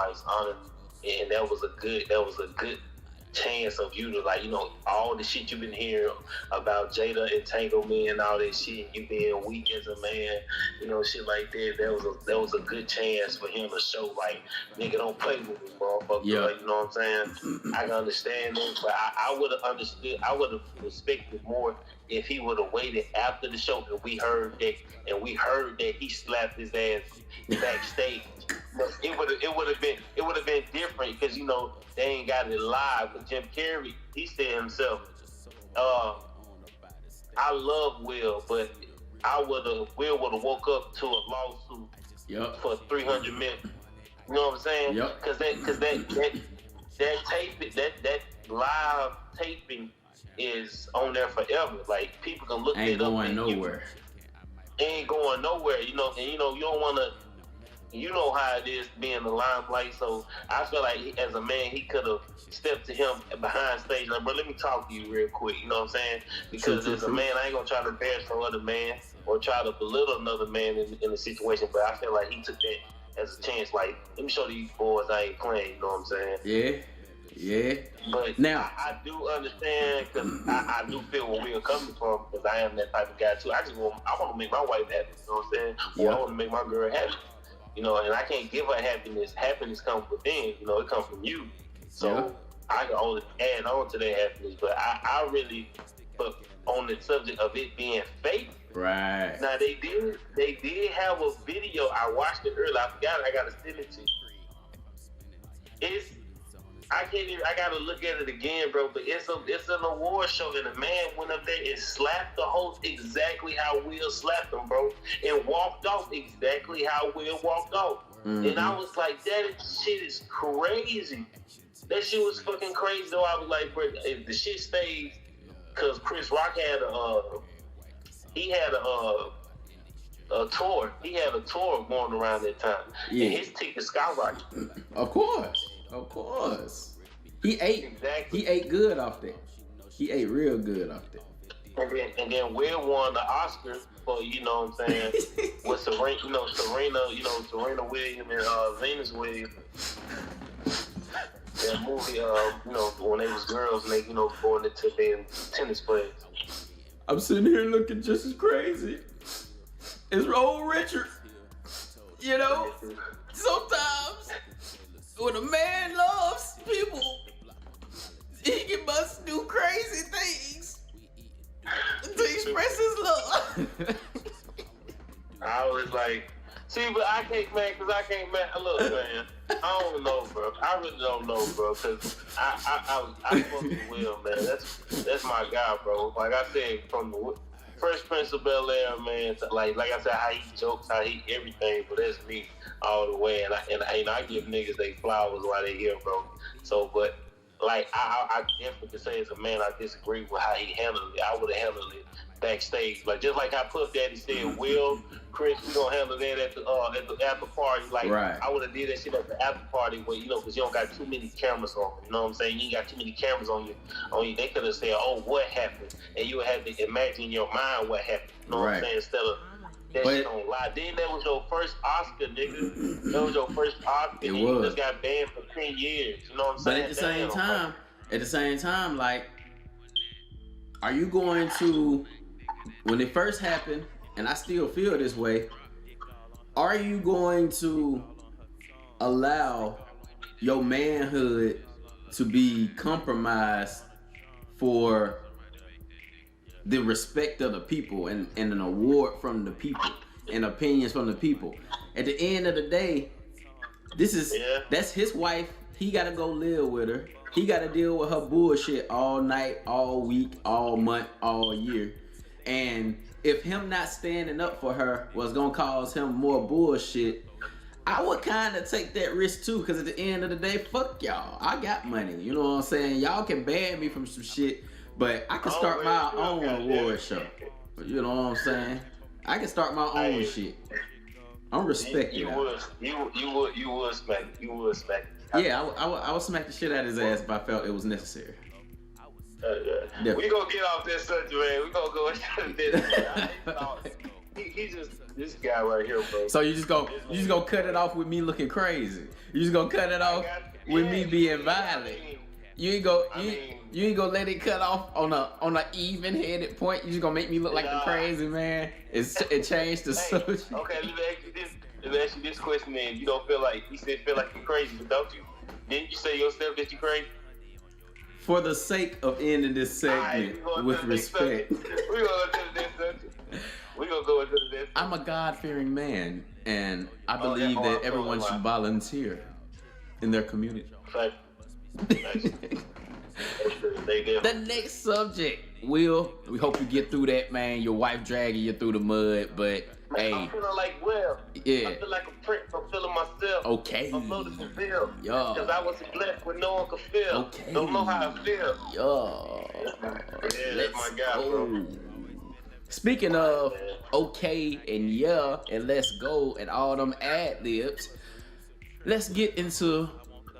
wife's honor, and that was a good chance of you to, like, all the shit you've been hearing about Jada entanglement and all that shit, you being weak as a man, shit like that. That was a good chance for him to show, like, nigga, don't play with me, motherfucker. Yeah. Like, you know what I'm saying? I can understand it, but I would have understood. I would have respected more if he would have waited after the show and we heard that he slapped his ass backstage. It would have been different because they ain't got it live. But Jim Carrey, he said himself, I love Will, but Will would have woke up to a lawsuit for $300 million. You know what I'm saying? Yep. Because that live taping is on there forever. Like, people can look it up. Ain't going nowhere. Ain't going nowhere. And you don't want to. You know how it is being in the limelight. So I feel like as a man, he could have stepped to him behind stage, like, bro, let me talk to you real quick. You know what I'm saying? Because as a man, I ain't gonna try to bash no other man or try to belittle another man in the situation. But I feel like he took that as a chance. Like, let me show these boys I ain't playing. You know what I'm saying? Yeah. But now I do understand, because I do feel where we're coming from, because I am that type of guy too. I want to make my wife happy. You know what I'm saying? Or I want to make my girl happy. And I can't give her happiness. Happiness comes within. It comes from you. So I can only add on to that happiness. But I really, but on the subject of it being fake. Right. Now they did have a video. I watched it earlier. I forgot. I gotta send it to you. I gotta look at it again, bro. But it's an award show, and the man went up there and slapped the host exactly how Will slapped him, bro, and walked off exactly how Will walked off. Mm-hmm. And I was like, that shit is crazy. That shit was fucking crazy. Though I was like, bro, if the shit stays, because Chris Rock had a tour. He had a tour going around that time, and his ticket skyrocketed. Of course. He ate good off that. He ate real good off that. And then Will won the Oscar for, you know what I'm saying, with Serena Williams and Venus Williams. That movie, when they was girls and they, going into their tennis players. I'm sitting here looking just as crazy as old Richard. Sometimes when a man loves people, he must do crazy things to express his love. I was like, but I can't, man, look, man, I don't know, bro. I really don't know, bro, because I fuck with Will, man. That's my guy, bro. Like I said, from the Fresh Prince of Bel-Air, man, like I said, how he jokes, how he everything, but that's me all the way, and I give niggas they flowers while they here, bro. So, but like I definitely can say as a man, I disagree with how he handled it. I would have handled it backstage, like just like how Puff Daddy said, Will, Chris, we gonna handle that at the after party. Like, right. I would have did that shit at the after party, where because you don't got too many cameras on. You know what I'm saying? You ain't got too many cameras on you. They could have said, "Oh, what happened?" And you would have to imagine in your mind what happened. You know what I'm saying? Instead of that shit on live. Then that was your first Oscar, nigga. That was your first Oscar. It was. You just got banned for 10 years. You know what I'm saying? But at the same time, like, are you going to, when it first happened, and I still feel this way, are you going to allow your manhood to be compromised for the respect of the people and an award from the people and opinions from the people? At the end of the day, that's his wife. He gotta go live with her. He gotta deal with her bullshit all night, all week, all month, all year. And if him not standing up for her was gonna cause him more bullshit, I would kind of take that risk too, because at the end of the day, fuck y'all. I got money. You know what I'm saying? Y'all can ban me from some shit, but I can start my own award show. You know what I'm saying? I can start my own shit. I'm respecting that. You would smack it. Yeah, I would smack the shit out of his ass if I felt it was necessary. We gonna get off this subject, man. We gonna go into this. He just this guy right here, bro. So you just go cut it off with me looking crazy. You just gonna cut it off with me being violent. You ain't gonna let it cut off on a even headed point. You just gonna make me look like the crazy man. It changed the subject. Okay, let me ask you this question then. You don't feel like feel like you're crazy, but don't you? Didn't you say yourself that you're crazy? For the sake of ending this segment with respect. We're gonna go to the next subject. We're gonna go into the next. I'm a God-fearing man, and I believe that everyone should volunteer in their community. Right. The next subject, Will. We hope you get through that, man. Your wife dragging you through the mud, but hey, I'm feeling like yeah. I feel like a prince. I'm feeling myself. Okay. I'm floating to feel. Yeah. Because I was blessed when no one could feel. Okay. Don't know how I feel. Yeah. That's my guy, bro. Speaking of okay and yeah and let's go and all them ad libs, let's get into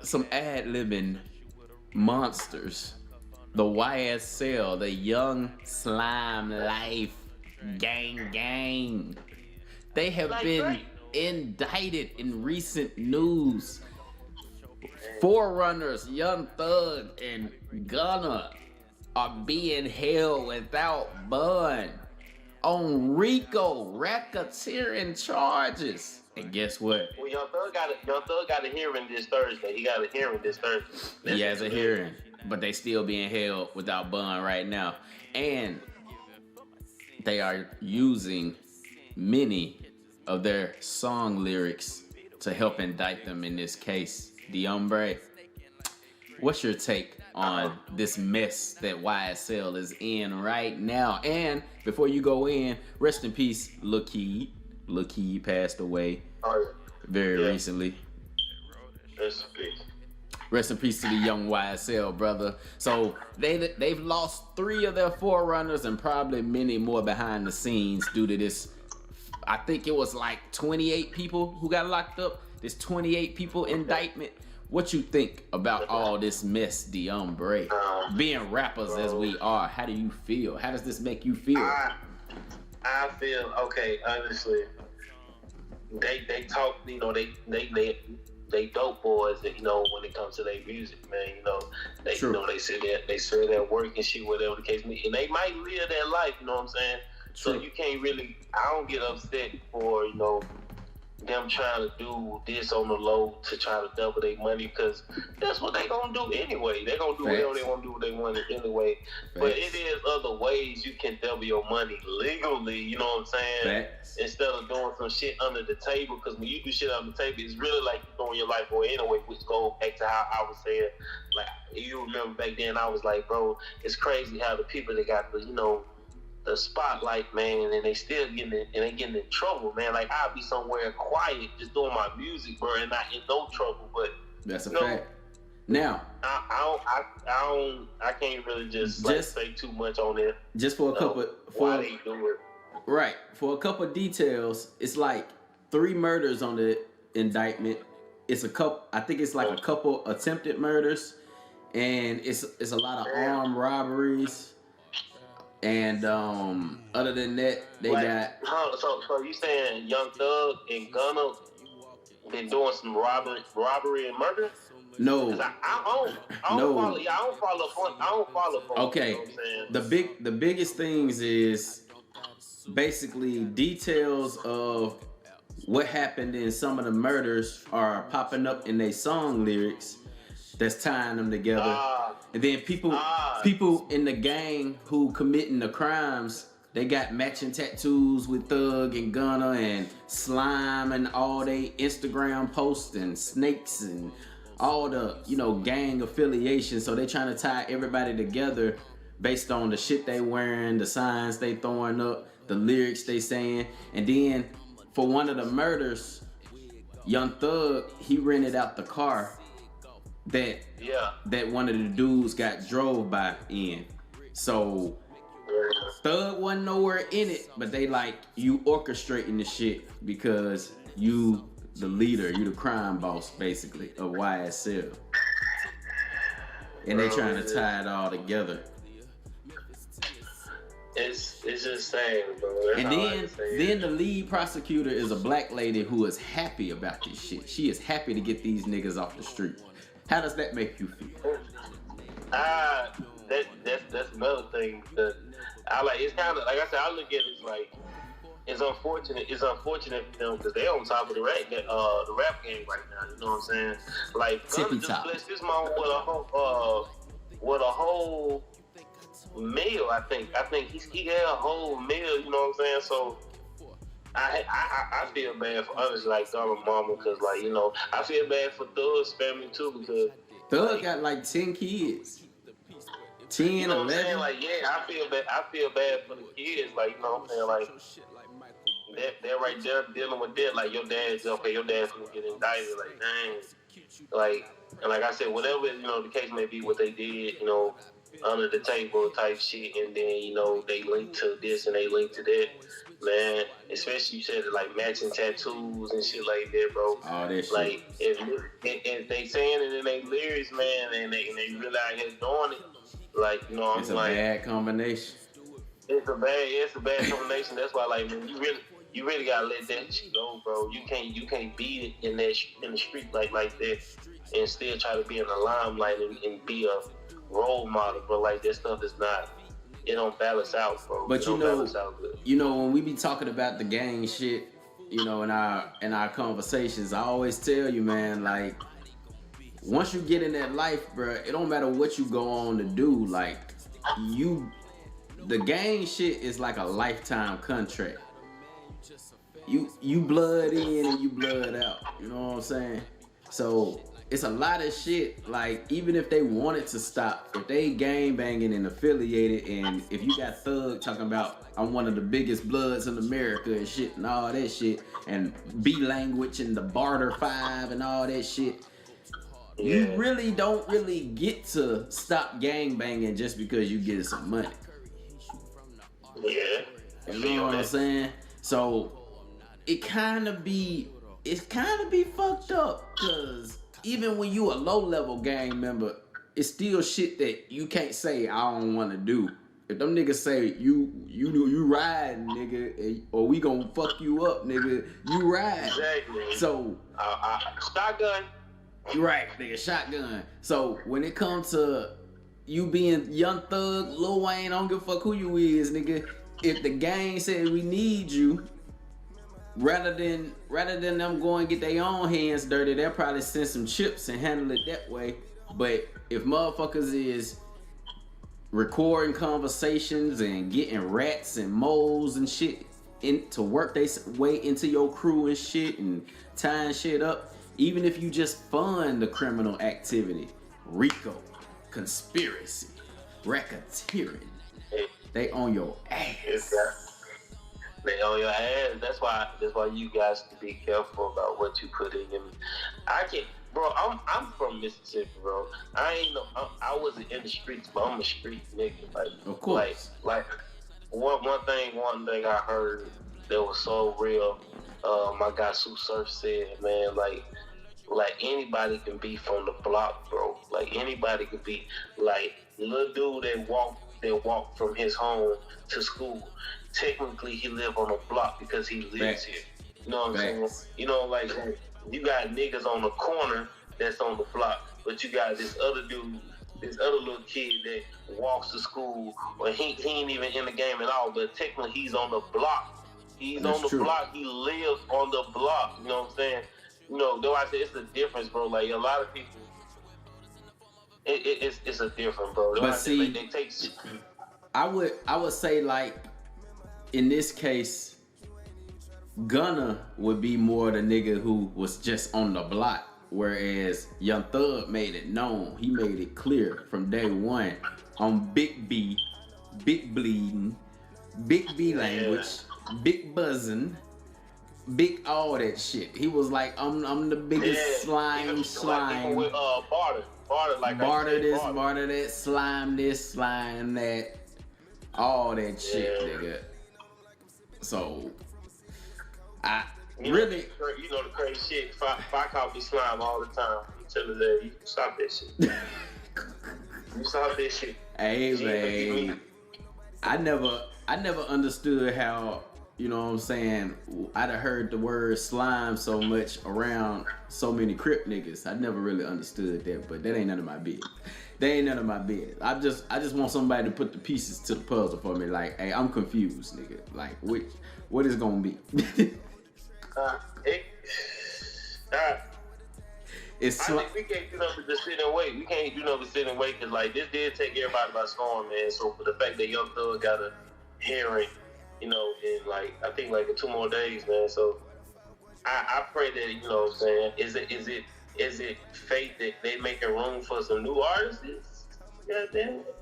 some ad libbing monsters. The YSL, the Young Slime Life Gang. They have been indicted in recent news. Forerunners, Young Thug and Gunna are being held without bond on RICO racketeering charges. And guess what? Well, Young Thug got a hearing this Thursday. He got a hearing this Thursday. He has a hearing, but they still being held without bond right now. And they are using many of their song lyrics to help indict them in this case. D'Hombre, what's your take on this mess that YSL is in right now? And before you go in, rest in peace, Lil Keed. Lil Keed passed away very recently. Rest in peace. Rest in peace to the young YSL, brother. So they've lost 3 of their forerunners and probably many more behind the scenes due to this. I think it was like 28 people who got locked up. This 28 people indictment. What you think about all this mess, D'Hombre? Being rappers as we are, how do you feel? How does this make you feel? I feel okay. Honestly, they talk. You know, they dope boys. That, you know, when it comes to their music, man. You know, they say their work and shit, whatever the case may be, and they might live their life. You know what I'm saying? True. So you can't really. I don't get upset for them trying to do this on the low to try to double their money, because that's what they gonna do anyway. They gonna do whatever they want to do with their money anyway. But it is other ways you can double your money legally, you know what I'm saying? Instead of doing some shit under the table, because when you do shit under the table, it's really like you're throwing your life away anyway, which goes back to how I was saying, like, you remember back then I was like, bro, it's crazy how the people that got the spotlight, man, and they still getting in trouble, man. Like, I'll be somewhere quiet just doing my music, bro, and not in no trouble. But that's a fact. Now, I can't really just say too much on it. Just for a couple, why they do it? Right. For a couple of details, it's like 3 murders on the indictment. It's a couple. I think it's like a couple attempted murders, and it's a lot of armed robberies. And other than that, they got. So you saying Young Thug and Gunna been doing some robbery and murder? No. I don't follow. Okay. You know the biggest things is basically details of what happened in some of the murders are popping up in their song lyrics. That's tying them together. And then people in the gang who committing the crimes, they got matching tattoos with Thug and Gunna and Slime and all they Instagram posts and snakes and all the, gang affiliations. So they trying to tie everybody together based on the shit they wearing, the signs they throwing up, the lyrics they saying. And then for one of the murders, Young Thug, he rented out the car that one of the dudes got drove by in. So Thug wasn't nowhere in it, but they like, you orchestrating the shit because you the leader, you the crime boss basically of YSL. And they trying to tie it all together. It's just sad, bro. That's And then the lead prosecutor is a black lady who is happy about this shit. She is happy to get these niggas off the street. How does that make you feel? That's another thing that I like. It's kind of like I said. I look at it as like it's unfortunate. It's unfortunate for them because they're on top of the rap game right now. You know what I'm saying? Like Gunna just blessed this mom with a whole meal. I think he had a whole meal. You know what I'm saying? So I feel bad for others like Gunna mama because like you know I feel bad for Thug's family too because Thug got like 10 kids. 10, you know 11. what I'm saying? Like, yeah, I feel bad for the kids. Like, you know what I'm saying? Like, they're right there dealing with that. Like, your dad's gonna get indicted. Like, dang. Like, and like I said, whatever, you know, the case may be, what they did, you know, under the table type shit, and then, you know, they link to this and they link to that. Man, especially you said like matching tattoos and shit like that, bro. All that shit. Like, if they saying it in their lyrics, man, and they really out here doing it, like, you know, it's a bad combination. It's a bad combination. That's why, like, man, you really gotta let that shit go, bro. You can't beat it in the street like that, and still try to be in the limelight and be a role model, bro. Like that stuff is not. It don't balance out, bro. But you know, when we be talking about the gang shit, you know, in our conversations, I always tell you, man, like. Once you get in that life, bro, it don't matter what you go on to do. Like, the gang shit is like a lifetime contract. You blood in and you blood out. You know what I'm saying? So it's a lot of shit. Like, even if they wanted to stop, if they gang banging and affiliated, and if you got Thug talking about I'm one of the biggest bloods in America and shit and all that shit, and B language and the barter 5 and all that shit. Yeah. You really don't really get to stop gang banging just because you get some money. Yeah. You know what I'm saying? So it's kind of be fucked up because even when you a low level gang member, it's still shit that you can't say I don't want to do. If them niggas say you ride, nigga, or we gonna fuck you up, nigga, you ride. Exactly. So shotgun. Right, nigga, shotgun. So when it comes to you being Young Thug, Lil Wayne, I don't give a fuck who you is, nigga. If the gang said we need you, rather than them go and get their own hands dirty, they'll probably send some chips and handle it that way. But if motherfuckers is recording conversations and getting rats and moles and shit to work their way into your crew and shit and tying shit up, even if you just fund the criminal activity, RICO, conspiracy, racketeering, they on your ass. They on your ass. That's why you guys to be careful about what you put in. I can't, bro. I'm from Mississippi, bro. I wasn't in the streets, but I'm a street nigga. Like, of course. Like one thing I heard that was so real. My guy Sue Surf said, man, like anybody can be from the block, bro. Like anybody could be like little dude that walked from his home to school. Technically, he live on a block because he lives here. You know what I'm saying? You know, like you got niggas on the corner that's on the block, but you got this other dude, this other little kid that walks to school, or he ain't even in the game at all. But technically, he's on the block. He's on the block. He lives on the block. You know what I'm saying? You know, though I say it's a difference, bro. Like a lot of people, it's a difference, bro. But see, they take. I would say like in this case, Gunna would be more the nigga who was just on the block, whereas Young Thug made it known. He made it clear from day one on Big B, Big Bleeding, Big B language, Big Buzzing. Big all that shit. He was like, I'm the biggest slime. Like with barter this, barter that, slime this, slime that, all that shit, nigga. So, you know the crazy shit. If I call me slime all the time, you tell her that you stop that shit. You stop that shit. Hey man, I I never understood how, you know what I'm saying, I'd have heard the word slime so much around so many Crip niggas. I never really understood that, but that ain't none of my business. That ain't none of my business. I just want somebody to put the pieces to the puzzle for me. Like, hey, I'm confused, nigga. Like, what is gonna be? I think we can't do nothing but sit and wait. We can't do nothing but sit and wait because, like, this did take everybody by storm, man. So for the fact that Young Thug got a hearing, you know, in like I think like in 2 more days, man. So I pray that, you know what I'm saying, is it fate that they making room for some new artists? Goddamn it.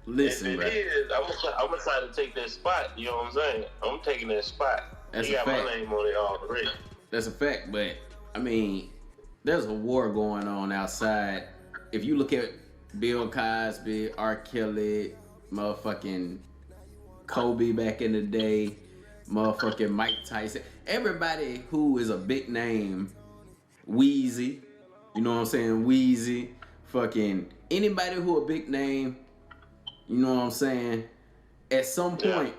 Listen, if it is, I'm gonna try to take that spot. You know what I'm saying? I'm taking that spot. That's he a got fact. my name on it already. That's a fact, but I mean, there's a war going on outside. If you look at Bill Cosby, R. Kelly, motherfucking Kobe back in the day, motherfucking Mike Tyson, everybody who is a big name, Wheezy, you know what I'm saying, Wheezy, fucking anybody who a big name, you know what I'm saying, at some point,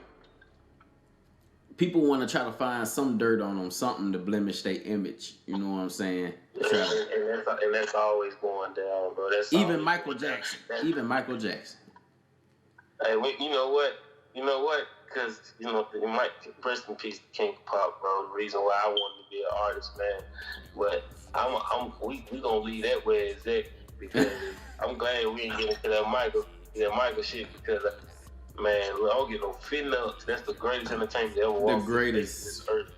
people want to try to find some dirt on them, something to blemish their image, you know what I'm saying? And that's always going down, bro. That's even Michael Jackson. Even Michael Jackson. Hey, wait, you know what? Because, you know, rest in peace, King Pop, bro. The reason why I wanted to be an artist, man. But we gonna leave that where it's at because I'm glad we didn't get into that Michael shit because, man, I don't get no fit ups. That's the greatest entertainment that ever walked this earth,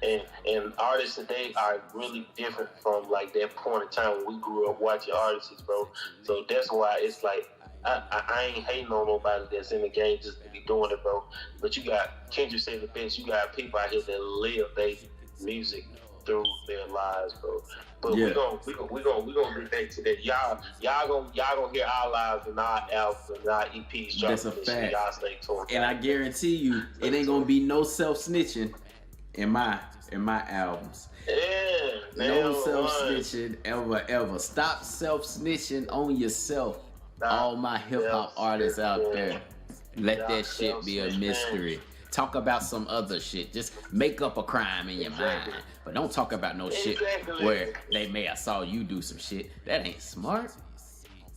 man. And artists today are really different from like that point in time when we grew up watching artists, bro. So that's why it's like I ain't hating on nobody that's in the game just to be doing it, bro. But you got Kendrick said the best. You got people out here that live their music through their lives, bro. But we gonna get back to that. Y'all gonna hear our lives and our albums and our EPs dropping. That's a fact. Y'all stay tuned. And I guarantee you, it ain't gonna be no self-snitching in my albums. Yeah, no self-snitching ever. Stop self-snitching on yourself. All my hip-hop artists out there, let that shit be a mystery. Talk about some other shit. Just make up a crime in your mind. But don't talk about no shit where they may have saw you do some shit. That ain't smart.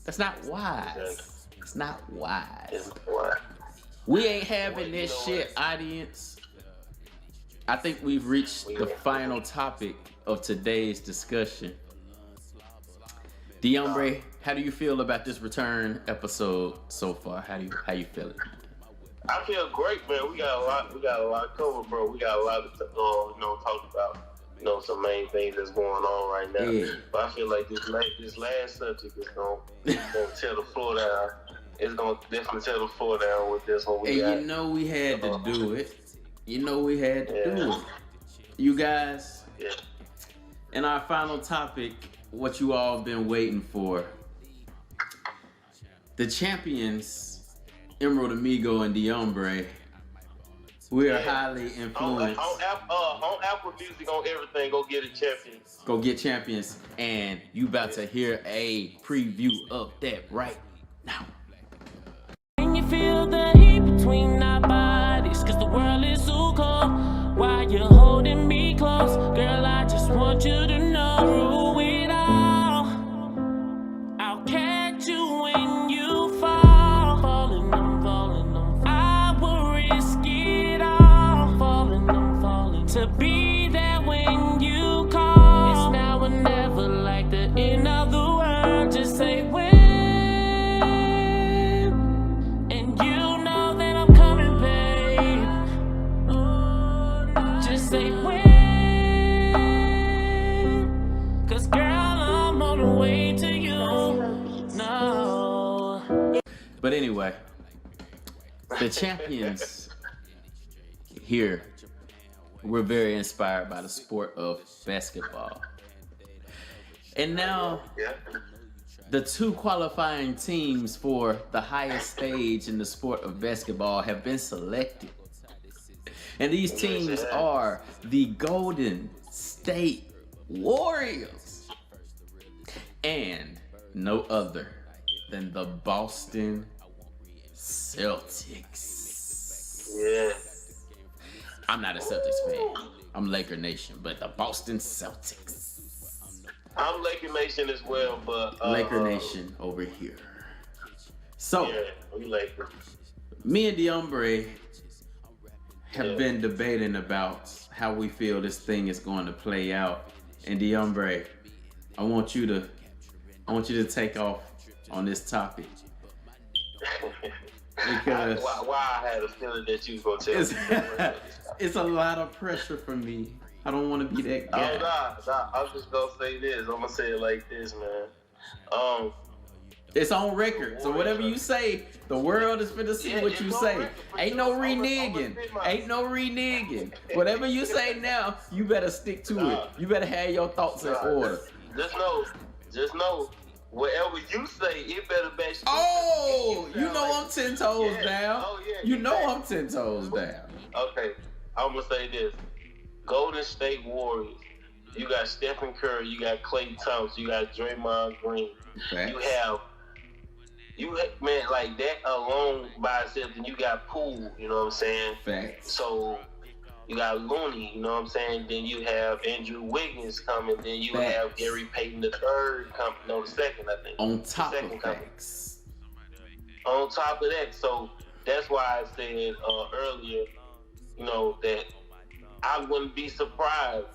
That's not wise. It's not wise. We ain't having this shit, audience. I think we've reached the final topic of today's discussion. Diombre, how do you feel about this return episode so far? How you feeling? I feel great, man. We got a lot covered, bro. We got a lot to talk about, some main things that's going on right now. Yeah. But I feel like this last subject is gonna tear the floor down. It's gonna definitely tear the floor down with this one. We had to do it. We had to do it. You guys. Yeah. And our final topic, what you all been waiting for. The champions, Emerald Amigo and Diombre, we are highly influenced. On Apple Music, on everything, go get it, champions. Go get champions. And you about to hear a preview of that right now. Can you feel the heat between our bodies? Cause the world is so cold. While you're holding me close, girl, I just want you to know. Through it all, I'll catch you when you fall. Falling, I will risk it all. Falling, to be there when you call. It's now or never, like the end of the world. Just say when. And you know that I'm coming, babe. Just say when. Cause girl, I'm on the way to you. No. But anyway, the champions here, we're very inspired by the sport of basketball. And now, the 2 qualifying teams for the highest stage in the sport of basketball have been selected. And these teams are the Golden State Warriors and no other than the Boston Celtics. Yeah. I'm not a Celtics fan. I'm Laker Nation, but the Boston Celtics. I'm Laker Nation as well, but Laker Nation over here. So, yeah, we Laker. me and DeAndre have been debating about how we feel this thing is going to play out. And DeAndre, I want you to take off on this topic. Because why I had a feeling that you was gonna tell me. it's a lot of pressure for me. I don't want to be that guy. Nah. I'm just gonna say this. I'm gonna say it like this, man. It's on record, so whatever you say, the world is finna see what you say. Ain't no reneging. Ain't no reneging. Whatever you say now, you better stick to it. You better have your thoughts in order. Just know, whatever you say, it better match. Oh, you know I'm 10 toes down. Oh, yeah, you know I'm 10 toes down. Okay, I'm gonna say this: Golden State Warriors. You got Stephen Curry, you got Klay Thompson, you got Draymond Green. Facts. Man, like that alone by itself, and you got Poole, you know what I'm saying? Facts. So you got Looney, you know what I'm saying? Then you have Andrew Wiggins coming, then you have Gary Payton the third coming, no, the second, I think. On top of facts. On top of that, so that's why I said earlier, you know, that I wouldn't be surprised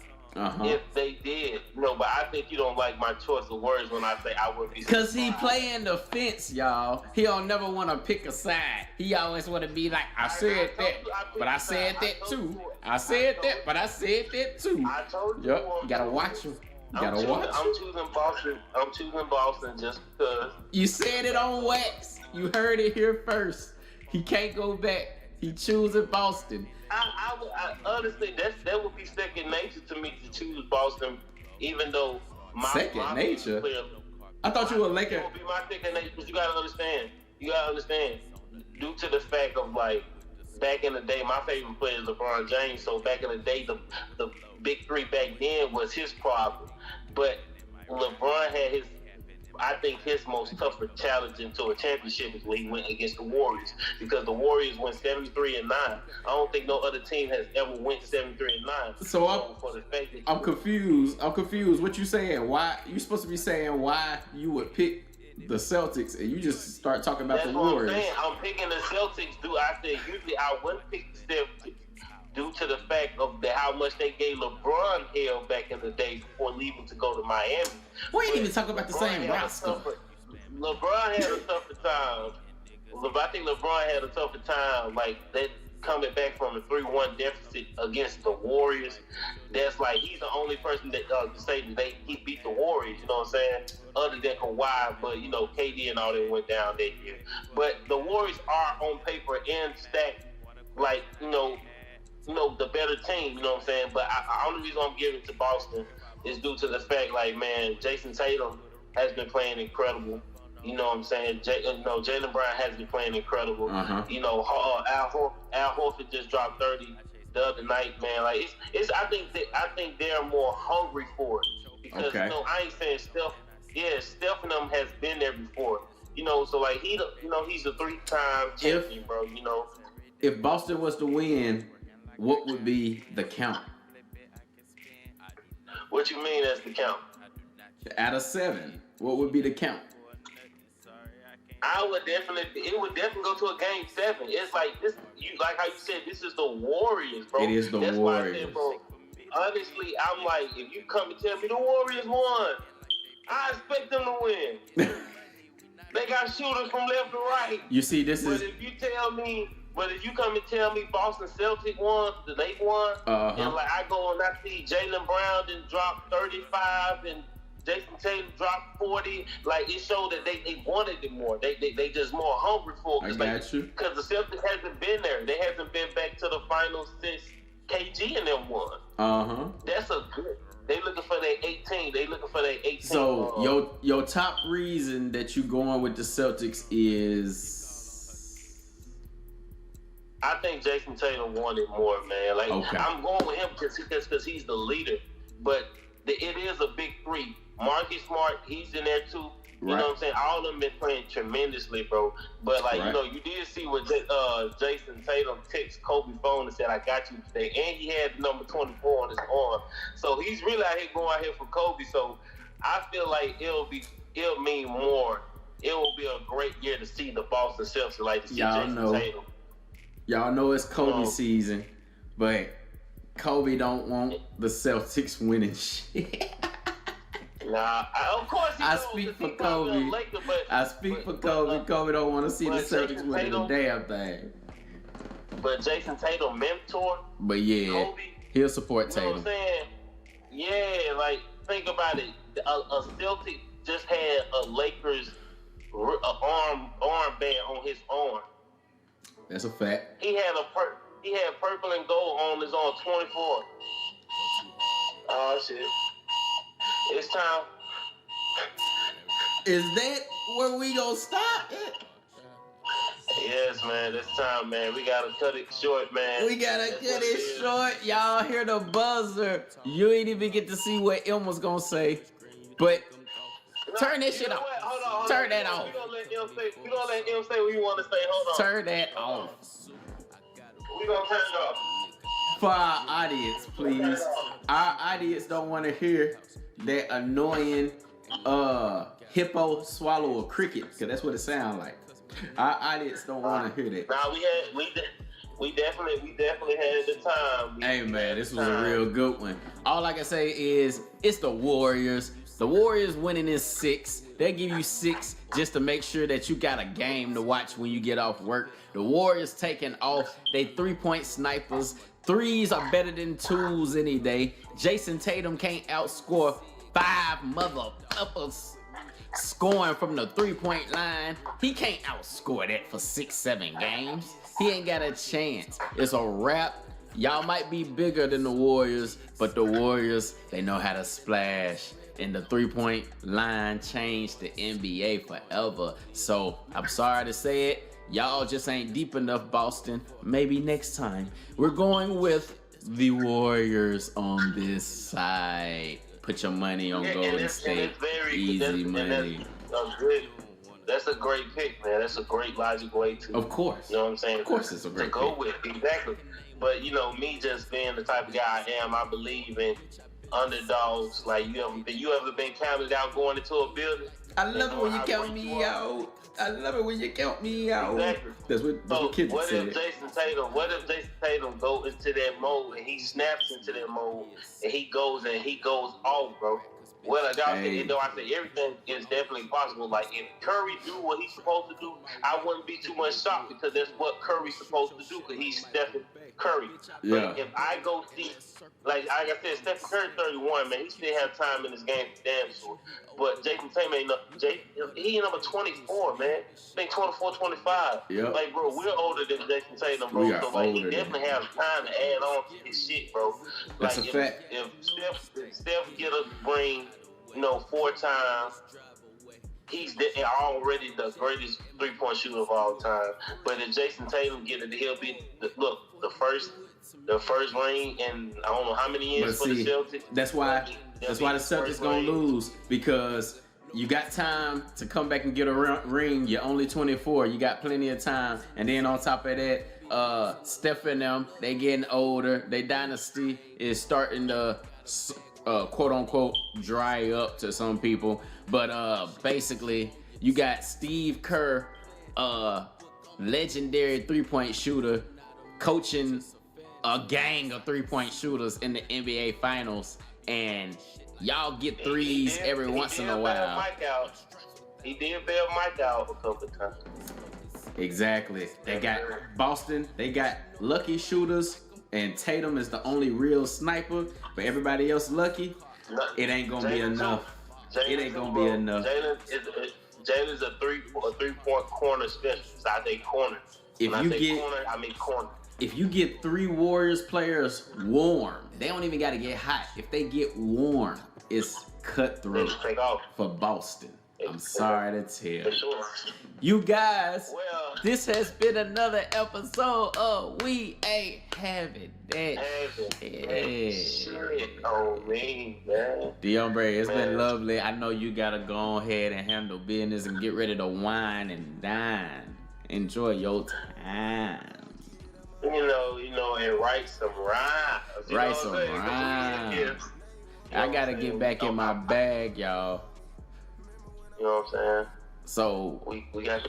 if they did, you know, but I think you don't like my choice of words when I say I wouldn't be surprised. Cause he playing the fence, y'all. He don't never want to pick a side. He always want to be like, I said that, but I said that too. I said that, but I said that too. I told you. Yep, you gotta watch him. You gotta watch. I'm choosing Boston. I'm choosing Boston just because. You said it on wax. You heard it here first. He can't go back. He choosing Boston. I honestly, that would be second nature to me to choose Boston, even though my nature. Player, I thought you were a Laker. It would be my second nature, but you gotta understand. Due to the fact of like back in the day, my favorite player is LeBron James. So back in the day, the big three back then was his problem, but LeBron had his most tougher challenge into a championship is when he went against the Warriors, because the Warriors went 73-9. I don't think no other team has ever went 73-9. So I'm confused. What you saying? Why you supposed to be saying why you would pick the Celtics and you just start talking about the Warriors? That's what I'm saying. I'm picking the Celtics. I said usually I wouldn't pick the Celtics due to the fact of how much they gave LeBron hell back in the day before leaving to go to Miami. We ain't even talking about the same roster. LeBron had a tougher time. I think LeBron had a tougher time, like that coming back from a 3-1 deficit against the Warriors. That's like he's the only person that say that he beat the Warriors. You know what I'm saying? Other than Kawhi, but you know KD and all that went down that year. But the Warriors are on paper and stacked, like the better team, you know what I'm saying? But the only reason I'm giving it to Boston is due to the fact, like, man, Jason Tatum has been playing incredible. You know what I'm saying? Jaylen Brown has been playing incredible. You know, Al Horford just dropped 30 the other night, man. Like, I think they're more hungry for it because I ain't saying Steph. Yeah, Steph and them has been there before. You know, so like he's a 3-time champion, bro. You know, if Boston was to win, what would be the count? What you mean as the count? Out of 7, what would be the count? It would definitely go to a game 7. It's like this, like how you said, this is the Warriors, bro. It is the Warriors. Why I said, bro, honestly, I'm like, if you come and tell me the Warriors won, I expect them to win. They got shooters from left to right. You see, But if you come and tell me Boston Celtics won, they won, and like I go and I see Jaylen Brown then drop 35 and Jason Tatum dropped 40, like it showed that they wanted it more. They just more hungry for it. Because the Celtics hasn't been there. They hasn't been back to the finals since KG and them won. That's a good. They looking for their 18. They looking for their 18. So your top reason that you going with the Celtics is. I think Jason Tatum wanted more, man. Like I'm going with him because he's the leader. But it is a big 3 Marcus Smart, he's in there too. You Right. know what I'm saying? All of them been playing tremendously, bro. But like, you know, you did see what Jason Tatum text Kobe's phone and said, "I got you today," and he had the number 24 on his arm. So he's really out here going out here for Kobe. So I feel like it'll mean more. It will be a great year to see the Boston Celtics, like to see Jason Tatum. Y'all know it's Kobe season, but Kobe don't want the Celtics winning shit. Nah, of course he I knows, speak for 'cause he's probably a Kobe. Laker, I speak for Kobe. Kobe don't want to see the Celtics winning a damn thing. But Jason Tatum mentor. But yeah, Kobe, he'll support you know Tatum. what I'm saying? Yeah, like think about it. A Celtic just had a Lakers armband on his arm. That's a fact. He had purple and gold on his arm, 24. Oh shit! It's time. Is that where we gonna stop it? Yes, man. It's time, man. We gotta cut it short, man. We gotta cut it short. Y'all hear the buzzer. You ain't even get to see what Elma's gonna say. But turn that shit off. Hold on. Turn that off. We gonna let him say what he wanna say. Hold on. Turn that off. We gonna turn it off. For our audience, please. Our audience don't want to hear that annoying hippo swallow a cricket, because that's what it sounds like. Our audience don't want to hear that. Nah, we definitely had the time. Hey man, this was a real good one. All I can say is it's the Warriors. The Warriors winning in 6. They give you 6 just to make sure that you got a game to watch when you get off work. The Warriors taking off. They 3-point snipers. 3s are better than 2s any day. Jason Tatum can't outscore 5 motherfuckers scoring from the 3-point line. He can't outscore that for 6-7 games. He ain't got a chance. It's a wrap. Y'all might be bigger than the Warriors, but the Warriors, they know how to splash. And the 3-point line changed the NBA forever. So I'm sorry to say it. Y'all just ain't deep enough, Boston. Maybe next time. We're going with the Warriors on this side. Put your money on Golden State. Easy money. That's a great pick, man. That's a great logical way to. Of course. You know what I'm saying? Of course it's a great to go pick. with. Exactly. But, you know, me just being the type of guy I am, I believe in underdogs. Like, you ever been counted out going into a building? I love it when you count me out. I love it when you count me out. Exactly. That's what kids said. What if Jason Tatum go into that mode and he snaps into that mode and he goes off, bro? Well, I say everything is definitely possible. Like, if Curry do what he's supposed to do, I wouldn't be too much shocked because that's what Curry's supposed to do because he's Stephen Curry. Yeah. But if I go see, like I said, Stephen Curry 31, man, he still have time in this game for damn sure. But Jason Tatum he number 24, man. I think 24, 25. Yep. Like, bro, we're older than Jason Tatum, bro. We are So, like, he older definitely has time to add on to his shit, bro. That's like, a fact. If Steph get a ring, 4 times, he's already the greatest 3-point shooter of all time. But if Jason Tatum get it, he'll be the first ring in I don't know how many years for the Celtics. That's why the Celtics gonna lose, because you got time to come back and get a ring. You're only 24. You got plenty of time. And then on top of that, Steph and them, they getting older. Their dynasty is starting to quote unquote dry up to some people. But basically, you got Steve Kerr, legendary 3-point shooter, coaching a gang of 3-point shooters in the NBA Finals, and y'all get threes every once in a while. He did bail Mike out a couple of times. Exactly. They got Boston. They got lucky shooters, and Tatum is the only real sniper. But everybody else lucky. It ain't gonna be enough. It ain't gonna be enough. Jalen's a 3-point corner specialist. I say corner. I mean corner. If you get 3 Warriors players warm, they don't even got to get hot. If they get warm, it's cutthroat for Boston. I'm sorry to tell. For sure. You guys, Well, This has been another episode of We Ain't Having That Shit on me, man. D'Ombre, it's been lovely. I know you gotta go ahead and handle business and get ready to wine and dine. Enjoy your time. You know, and write some rhymes. Write some rhymes. I gotta get back in my bag, y'all. You know what I'm saying? So we got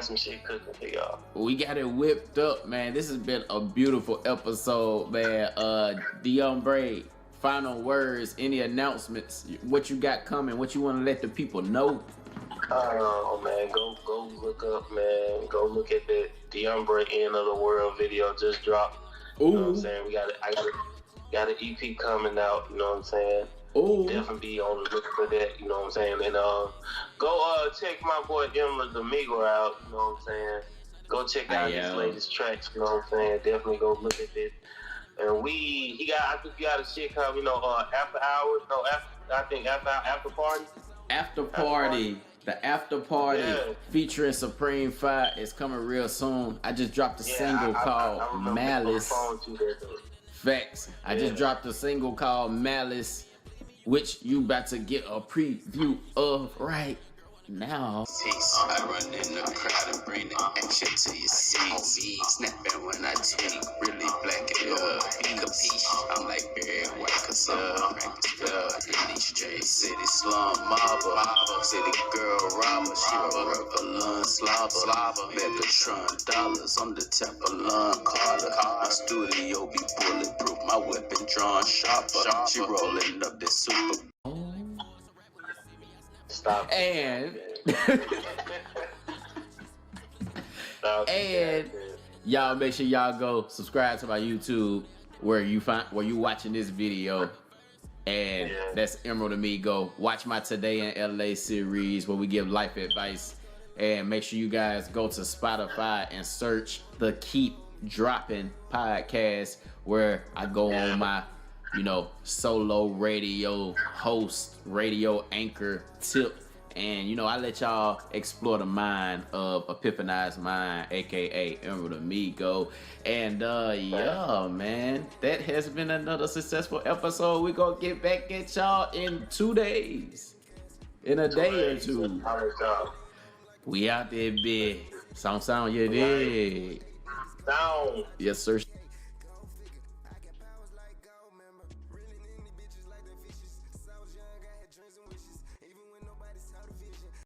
some shit cooking for y'all. We got it whipped up, man. This has been a beautiful episode, man. D'Ombre, final words, any announcements, what you got coming, what you want to let the people know? Oh man, go look up, man. Go look at that D'Ombre End of the World video just dropped. Ooh. You know what I'm saying? I got an EP coming out, you know what I'm saying? Ooh. Definitely be on the look for that, you know what I'm saying? And go check my boy Emma Domingo out, you know what I'm saying? Go check out his latest tracks, you know what I'm saying? Definitely go look at it. And I think he got a shit coming, you know, after hours, after party. After party. The after party featuring Supreme Fire is coming real soon. I just dropped a single called Malice. Facts. I just dropped a single called Malice, which you about to get a preview of right now. I run in the crowd and bring the action to your seats. Snapping when I take, really black it up. Capiche, I'm like Barry White, cause in these streets, city slum mobber, city girl robber, she a balloon slobber, Megatron dollars on the Teflon Carter. My studio be bulletproof, my weapon drawn sharper. She rolling up this super. Stop. And y'all make sure y'all go subscribe to my YouTube where you watching this video. And that's Emerald Amigo. Watch my Today in LA series where we give life advice. And make sure you guys go to Spotify and search the Keep Dropping podcast where I go on my solo radio host, radio anchor tip. And, I let y'all explore the mind of Epiphanized Mind, a.k.a. Emerald Amigo. And, man, that has been another successful episode. We're going to get back at y'all in 2 days. In a day or two. We out there, big. Sound, you dig? Sound. Yes, sir.